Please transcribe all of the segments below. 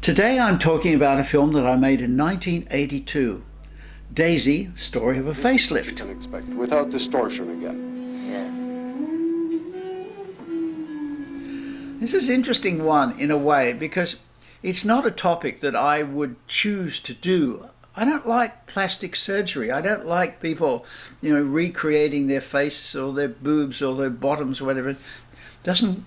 Today I'm talking about a film that I made in 1982, Daisy, Story of a Facelift. You can expect without distortion again. This is an interesting one in a way because it's not a topic that I would choose to do. I don't like plastic surgery. I don't like people, recreating their faces or their boobs or their bottoms or whatever. It doesn't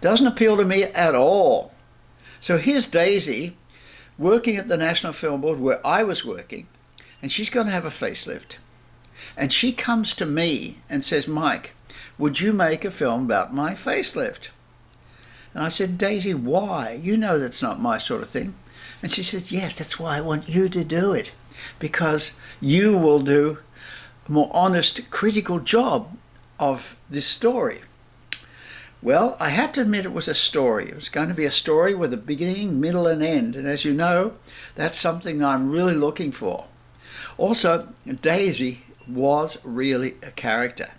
appeal to me at all. So here's Daisy working at the National Film Board where I was working, and she's going to have a facelift. And she comes to me and says, "Mike, would you make a film about my facelift?" And I said, "Daisy, why? You know that's not my sort of thing." And she said, "Yes, that's why I want you to do it, because you will do a more honest, critical job of this story." Well, I had to admit it was a story. It was going to be a story with a beginning, middle, and end. And as you know, that's something that I'm really looking for. Also, Daisy was really a character.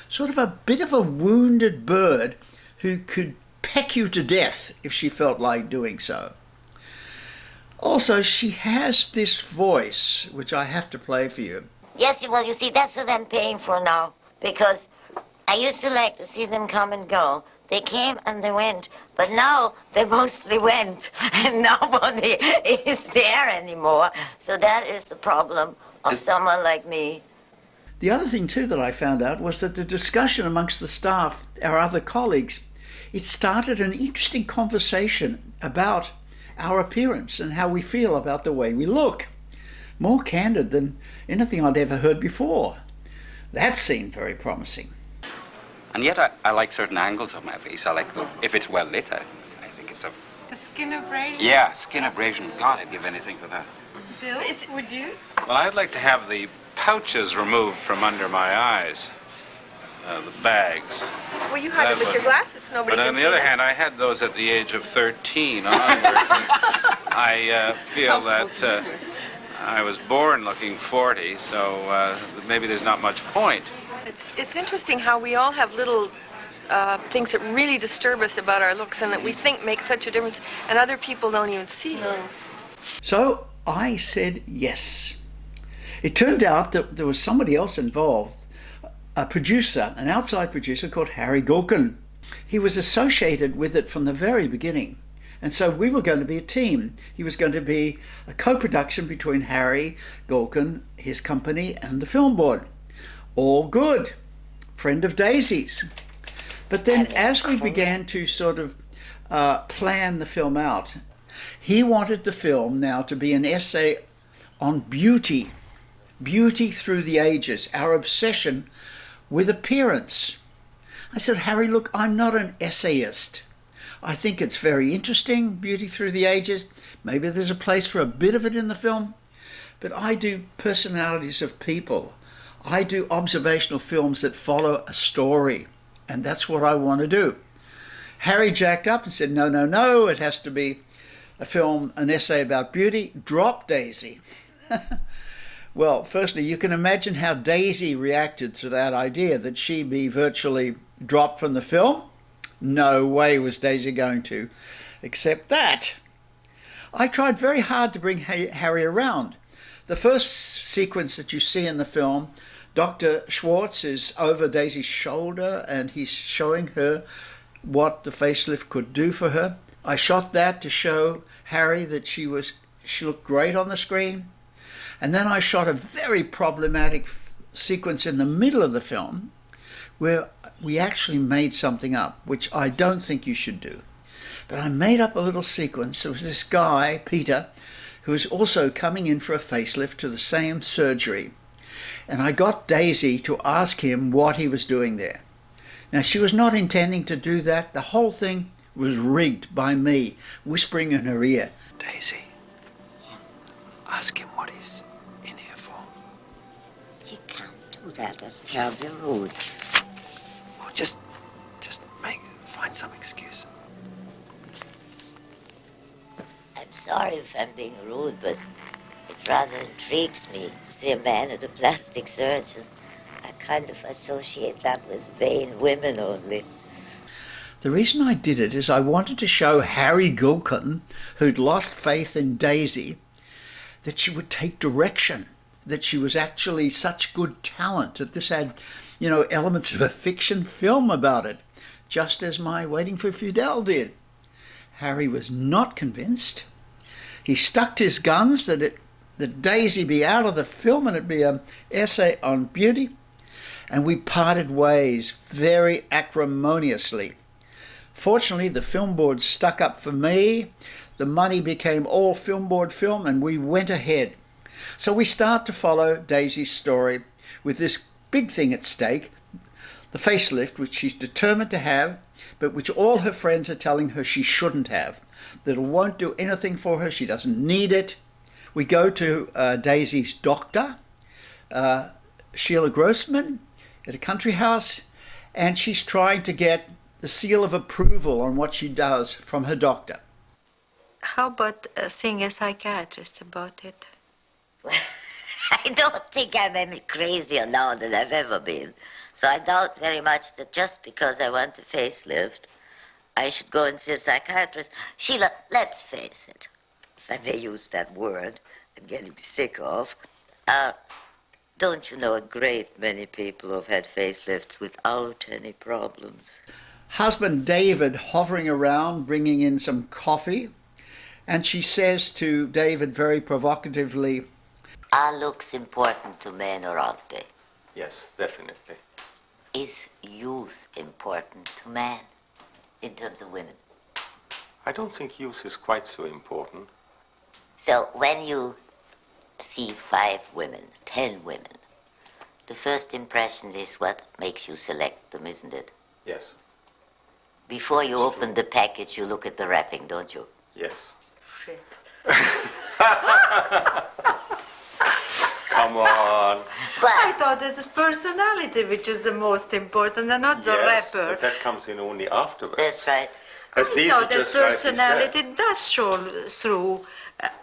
Sort of a bit of a wounded bird who could peck you to death if she felt like doing so. Also, she has this voice, which I have to play for you. Yes, well, you see, that's what I'm paying for now, because I used to like to see them come and go. They came and they went, but now they mostly went, and nobody is there anymore. So that is the problem of someone like me. The other thing, too, that I found out was that the discussion amongst the staff, our other colleagues, it started an interesting conversation about our appearance and how we feel about the way we look. More candid than anything I'd ever heard before. That seemed very promising. And yet I like certain angles of my face. I like if it's well lit, I think it's a skin abrasion? Yeah, skin abrasion. God, I'd give anything for that. Bill, would you? Well, I'd like to have the pouches removed from under my eyes. The bags. Well, you hide it with your glasses. Nobody But can on see the other them. hand, I had those at the age of 13 onwards. I feel that I was born looking 40, so maybe there's not much point. It's interesting how we all have little things that really disturb us about our looks and that we think make such a difference, and other people don't even see. No. So I said yes. It turned out that there was somebody else involved, a producer, an outside producer called Harry Gulkin. He was associated with it from the very beginning. And so we were going to be a team. He was going to be a co-production between Harry Gulkin, his company, and the film board. All good. Friend of Daisy's. But then as we began to sort of plan the film out, he wanted the film now to be an essay on beauty. Beauty through the ages, our obsession with appearance. I said, "Harry, look, I'm not an essayist. I think it's very interesting, beauty through the ages. Maybe there's a place for a bit of it in the film. But I do personalities of people. I do observational films that follow a story. And that's what I want to do." Harry jacked up and said, no, it has to be a film, an essay about beauty. Drop Daisy. Well, firstly, you can imagine how Daisy reacted to that idea, that she be virtually dropped from the film. No way was Daisy going to accept that. I tried very hard to bring Harry around. The first sequence that you see in the film, Dr. Schwartz is over Daisy's shoulder and he's showing her what the facelift could do for her. I shot that to show Harry that she looked great on the screen. And then I shot a very problematic sequence in the middle of the film where we actually made something up, which I don't think you should do. But I made up a little sequence. There was this guy, Peter, who was also coming in for a facelift to the same surgery. And I got Daisy to ask him what he was doing there. Now, she was not intending to do that. The whole thing was rigged by me, whispering in her ear. Daisy, ask him what he's in here for. You can't do that. That's terribly rude. Oh, just find some excuse. I'm sorry if I'm being rude, but it rather intrigues me to see a man at a plastic surgeon. I kind of associate that with vain women only. The reason I did it is I wanted to show Harry Gilkin, who'd lost faith in Daisy, that she would take direction, that she was actually such good talent, that this had, elements of a fiction film about it, just as my Waiting for Fidel did. Harry was not convinced. He stuck to his guns that Daisy be out of the film and it'd be an essay on beauty, and we parted ways very acrimoniously. Fortunately, the film board stuck up for me. The money became all film board film, and we went ahead. So we start to follow Daisy's story with this big thing at stake, the facelift, which she's determined to have, but which all her friends are telling her she shouldn't have, that it won't do anything for her, she doesn't need it. We go to Daisy's doctor, Sheila Grossman, at a country house, and she's trying to get the seal of approval on what she does from her doctor. How about seeing a psychiatrist about it? I don't think I'm any crazier now than I've ever been. So I doubt very much that just because I want a facelift, I should go and see a psychiatrist. Sheila, let's face it, if I may use that word I'm getting sick of, don't you know a great many people who've had facelifts without any problems? Husband David hovering around, bringing in some coffee, and she says to David very provocatively, Are looks important to men or aren't they? Yes, definitely. Is youth important to man in terms of women? I don't think youth is quite so important. So when you see 5 women, 10 women, the first impression is what makes you select them, isn't it? Yes. Before you open the package, you look at the wrapping, don't you? Yes. Shit. Come on. I thought it's personality which is the most important and not the Yes, rapper. but that comes in only afterwards. That's right. As I Daisy thought that just rightly personality said. does show through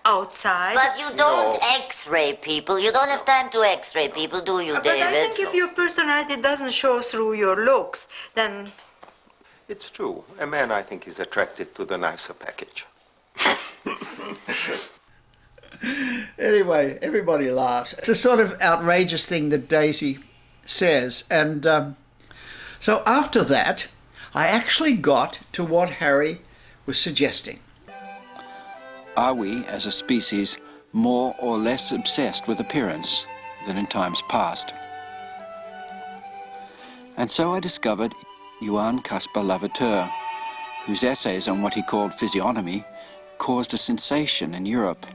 outside. But you don't No. X-ray people. You don't have time to X-ray people, do you, But David? I think if your personality doesn't show through your looks, then It's true. A man, I think, is attracted to the nicer package. Anyway, everybody laughs. It's a sort of outrageous thing that Daisy says. And so after that, I actually got to what Harry was suggesting. Are we, as a species, more or less obsessed with appearance than in times past? And so I discovered Johann Caspar Lavater, whose essays on what he called physiognomy caused a sensation in Europe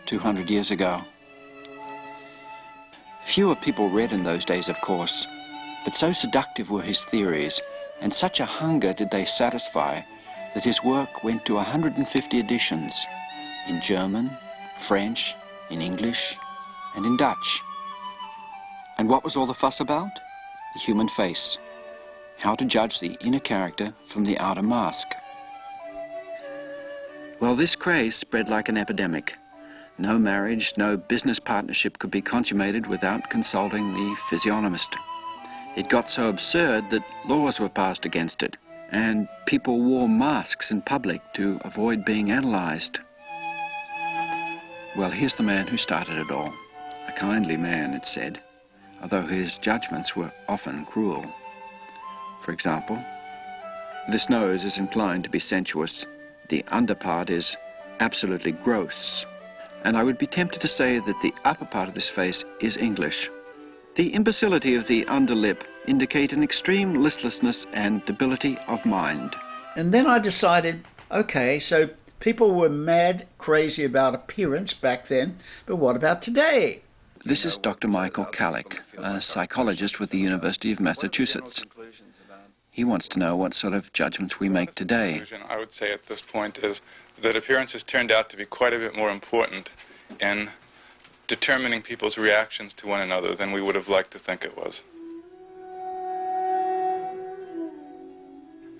200 years ago. Fewer people read in those days, of course, but so seductive were his theories, and such a hunger did they satisfy, that his work went to 150 editions in German, French, in English, and in Dutch. And what was all the fuss about? The human face. How to judge the inner character from the outer mask. Well, this craze spread like an epidemic. No marriage, no business partnership could be consummated without consulting the physiognomist. It got so absurd that laws were passed against it, and people wore masks in public to avoid being analyzed. Well, here's the man who started it all. A kindly man, it's said, although his judgments were often cruel. For example, this nose is inclined to be sensuous. The underpart is absolutely gross. And I would be tempted to say that the upper part of this face is English. The imbecility of the underlip indicate an extreme listlessness and debility of mind. And then I decided, okay, so people were mad crazy about appearance back then, but what about today? This is Dr. Michael Kallick, a psychologist with the University of Massachusetts. He wants to know what sort of judgments we make today. I would say at this point is that appearance has turned out to be quite a bit more important in determining people's reactions to one another than we would have liked to think it was.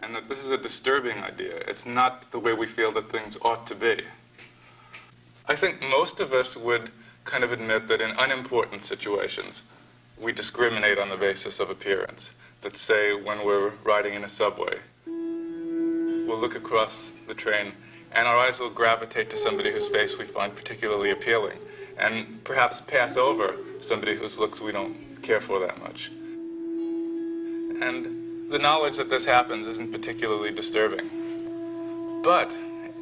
And that this is a disturbing idea. It's not the way we feel that things ought to be. I think most of us would kind of admit that in unimportant situations, we discriminate on the basis of appearance. Let's say when we're riding in a subway. we'll look across the train and our eyes will gravitate to somebody whose face we find particularly appealing and perhaps pass over somebody whose looks we don't care for that much. And the knowledge that this happens isn't particularly disturbing. But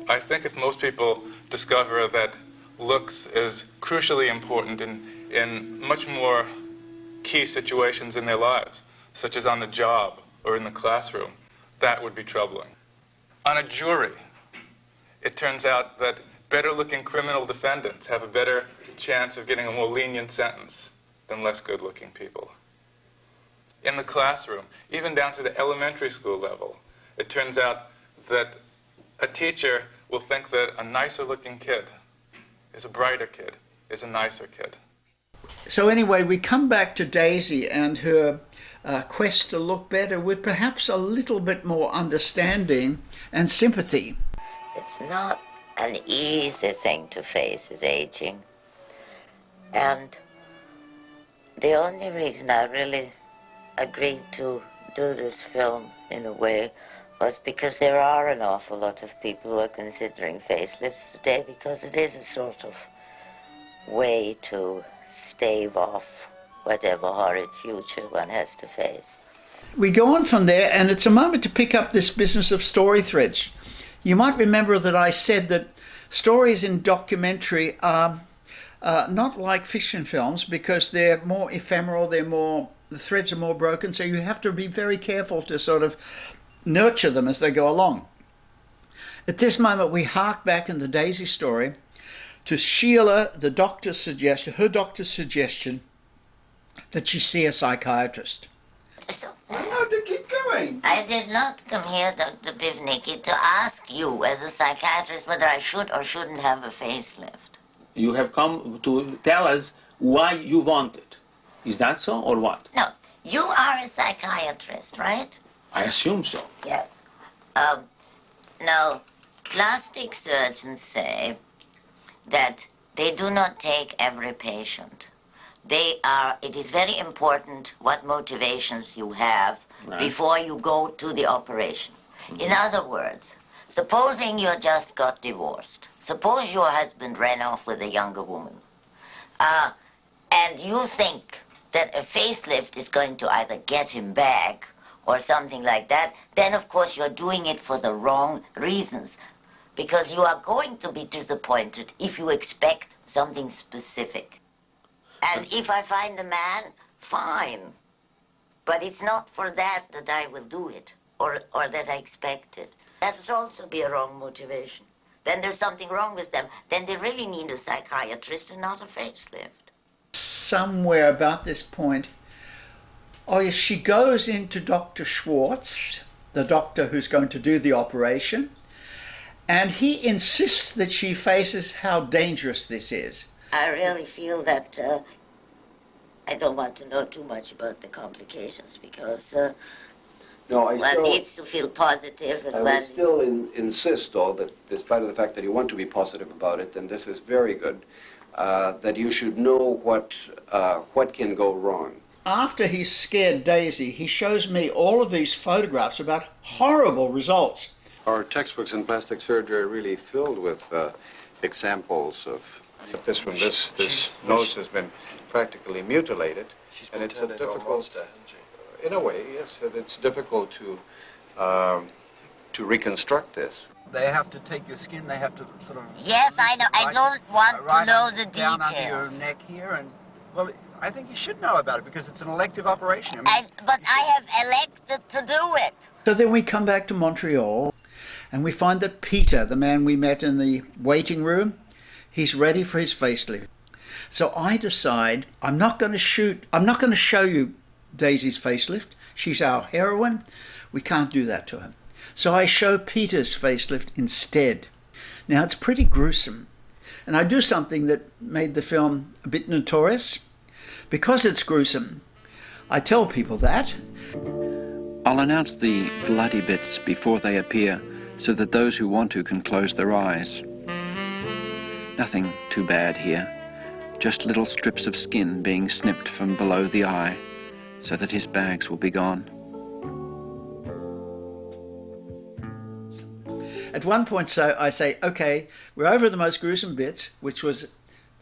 I think if most people discover that looks is crucially important in much more key situations in their lives, such as on the job or in the classroom, that would be troubling. On a jury, it turns out that better-looking criminal defendants have a better chance of getting a more lenient sentence than less good-looking people. In the classroom, even down to the elementary school level, it turns out that a teacher will think that a nicer-looking kid is a brighter kid, is a nicer kid. So anyway, we come back to Daisy and her quest to look better with perhaps a little bit more understanding and sympathy. It's not an easy thing to face, is aging. And the only reason I really agreed to do this film in a way was because there are an awful lot of people who are considering facelifts today, because it is a sort of way to stave off whatever horrid future one has to face. We go on from there, and it's a moment to pick up this business of story threads. You might remember that I said that stories in documentary are not like fiction films because they're more ephemeral, the threads are more broken, so you have to be very careful to sort of nurture them as they go along. At this moment, we hark back in the Daisy story to Sheila, her doctor's suggestion that she see a psychiatrist. So, have to keep going. I did not come here, Dr. Bivnicki, to ask you as a psychiatrist whether I should or shouldn't have a facelift. You have come to tell us why you want it. Is that so, or what? No, you are a psychiatrist, right? I assume so. Yeah. Now, plastic surgeons say that they do not take every patient. It is very important what motivations you have before you go to the operation. Mm-hmm. In other words, supposing you just got divorced, suppose your husband ran off with a younger woman, and you think that a facelift is going to either get him back or something like that, then of course you're doing it for the wrong reasons, because you are going to be disappointed if you expect something specific. And if I find a man, fine. But it's not for that I will do it, or that I expect it. That would also be a wrong motivation. Then there's something wrong with them. Then they really need a psychiatrist and not a facelift. Somewhere about this point, she goes into Dr. Schwartz, the doctor who's going to do the operation, and he insists that she faces how dangerous this is. I really feel that I don't want to know too much about the complications because one needs to feel positive. And I would still insist, though, that despite of the fact that you want to be positive about it, and this is very good, that you should know what can go wrong. After he's scared Daisy, he shows me all of these photographs about horrible results. Our textbooks in plastic surgery are really filled with examples of this one. This nose has been practically mutilated, and it's a difficult. In a way, yes, it's difficult to reconstruct this. They have to take your skin. They have to sort of. Yes, I know. I don't want to know the down details. Under your neck here, and well, I think you should know about it because it's an elective operation. I mean, But I have elected to do it. So then we come back to Montreal, and we find that Peter, the man we met in the waiting room, he's ready for his facelift. So I decide I'm not going to show you Daisy's facelift. She's our heroine. We can't do that to her. So I show Peter's facelift instead. Now it's pretty gruesome. And I do something that made the film a bit notorious. Because it's gruesome, I tell people that. I'll announce the bloody bits before they appear so that those who want to can close their eyes. Nothing too bad here. Just little strips of skin being snipped from below the eye so that his bags will be gone. At one point, so I say, okay, we're over the most gruesome bits, which was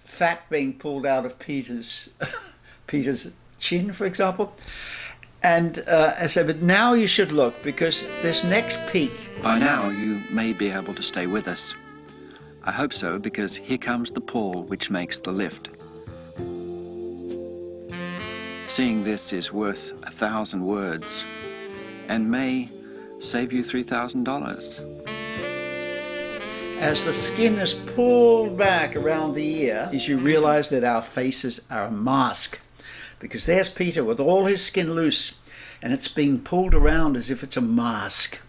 fat being pulled out of Peter's Peter's chin, for example. And I said, but now you should look, because this next peak. By now, you may be able to stay with us. I hope so, because here comes the pull which makes the lift. Seeing this is worth 1,000 words and may save you $3,000. As the skin is pulled back around the ear, as you realize that our faces are a mask. Because there's Peter with all his skin loose, and it's being pulled around as if it's a mask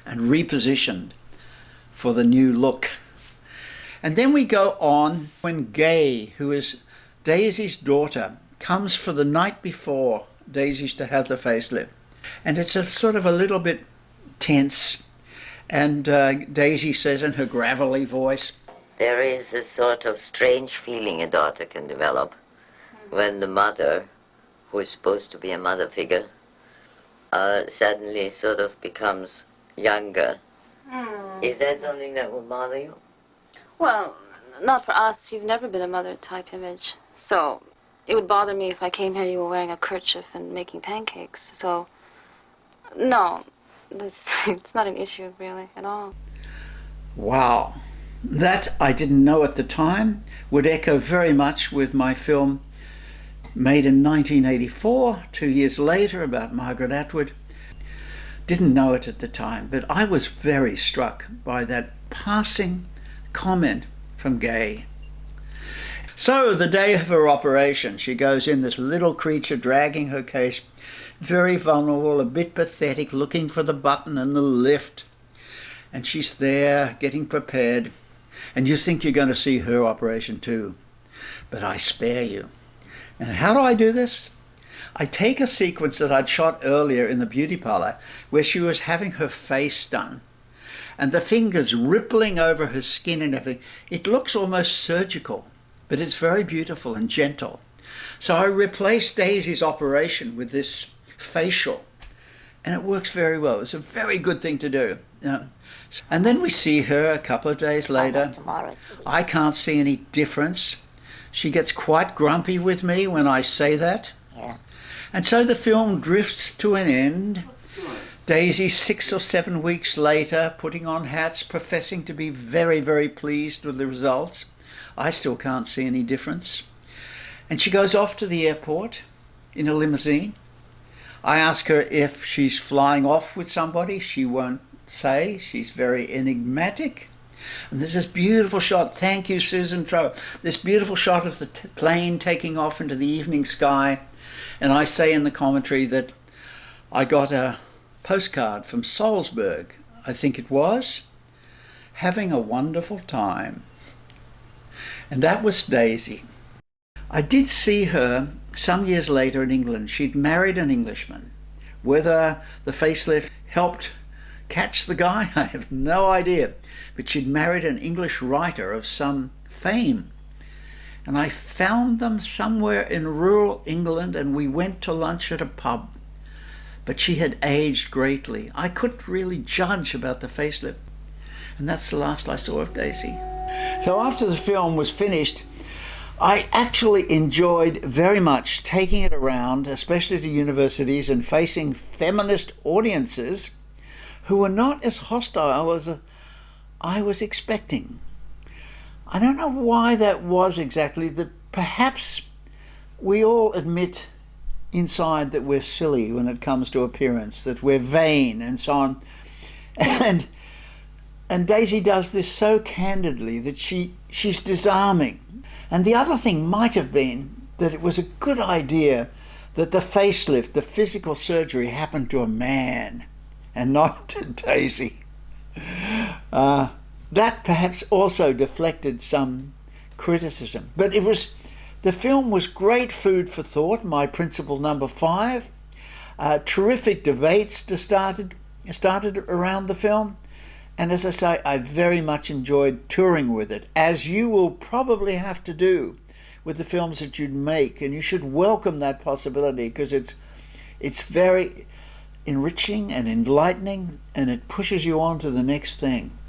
and repositioned for the new look. And then we go on when Gay, who is Daisy's daughter, comes for the night before Daisy's to have the facelift. And it's a sort of a little bit tense. And Daisy says in her gravelly voice, There is a sort of strange feeling a daughter can develop when the mother, who is supposed to be a mother figure, suddenly sort of becomes younger. Is that something that will bother you? Well, not for us. You've never been a mother type image. So it would bother me if I came here, you were wearing a kerchief and making pancakes. So, no, it's not an issue really at all. Wow. That I didn't know at the time would echo very much with my film made in 1984, 2 years later, about Margaret Atwood. Didn't know it at the time, but I was very struck by that passing comment from Gay. So the day of her operation, she goes in, this little creature dragging her case, very vulnerable, a bit pathetic, looking for the button and the lift. And she's there getting prepared, and you think you're going to see her operation too. But I spare you. And how do I do this? I take a sequence that I'd shot earlier in the beauty parlor where she was having her face done, and the fingers rippling over her skin and everything. It looks almost surgical, but it's very beautiful and gentle. So I replaced Daisy's operation with this facial, and it works very well. It's a very good thing to do. And then we see her a couple of days later. I can't see any difference. She gets quite grumpy with me when I say that. Yeah. And so the film drifts to an end. Daisy, 6 or 7 weeks later, putting on hats, professing to be very, very pleased with the results. I still can't see any difference. And she goes off to the airport in a limousine. I ask her if she's flying off with somebody. She won't say. She's very enigmatic. And there's this beautiful shot, thank you Susan Troe, this beautiful shot of the plane taking off into the evening sky. And I say in the commentary that I got a postcard from Salzburg, I think it was, having a wonderful time. And that was Daisy. I did see her some years later in England. She'd married an Englishman. Whether the facelift helped catch the guy, I have no idea. But she'd married an English writer of some fame. And I found them somewhere in rural England, and we went to lunch at a pub. But she had aged greatly. I couldn't really judge about the facelift. And that's the last I saw of Daisy. So after the film was finished, I actually enjoyed very much taking it around, especially to universities, and facing feminist audiences who were not as hostile as I was expecting. I don't know why that was exactly. That perhaps we all admit inside that we're silly when it comes to appearance, that we're vain and so on. And Daisy does this so candidly that she's disarming. And the other thing might have been that it was a good idea that the facelift, the physical surgery, happened to a man and not to Daisy. That perhaps also deflected some criticism. But the film was great food for thought, my principle number 5. Terrific debates started around the film. And as I say, I very much enjoyed touring with it, as you will probably have to do with the films that you'd make. And you should welcome that possibility, because it's very enriching and enlightening, and it pushes you on to the next thing.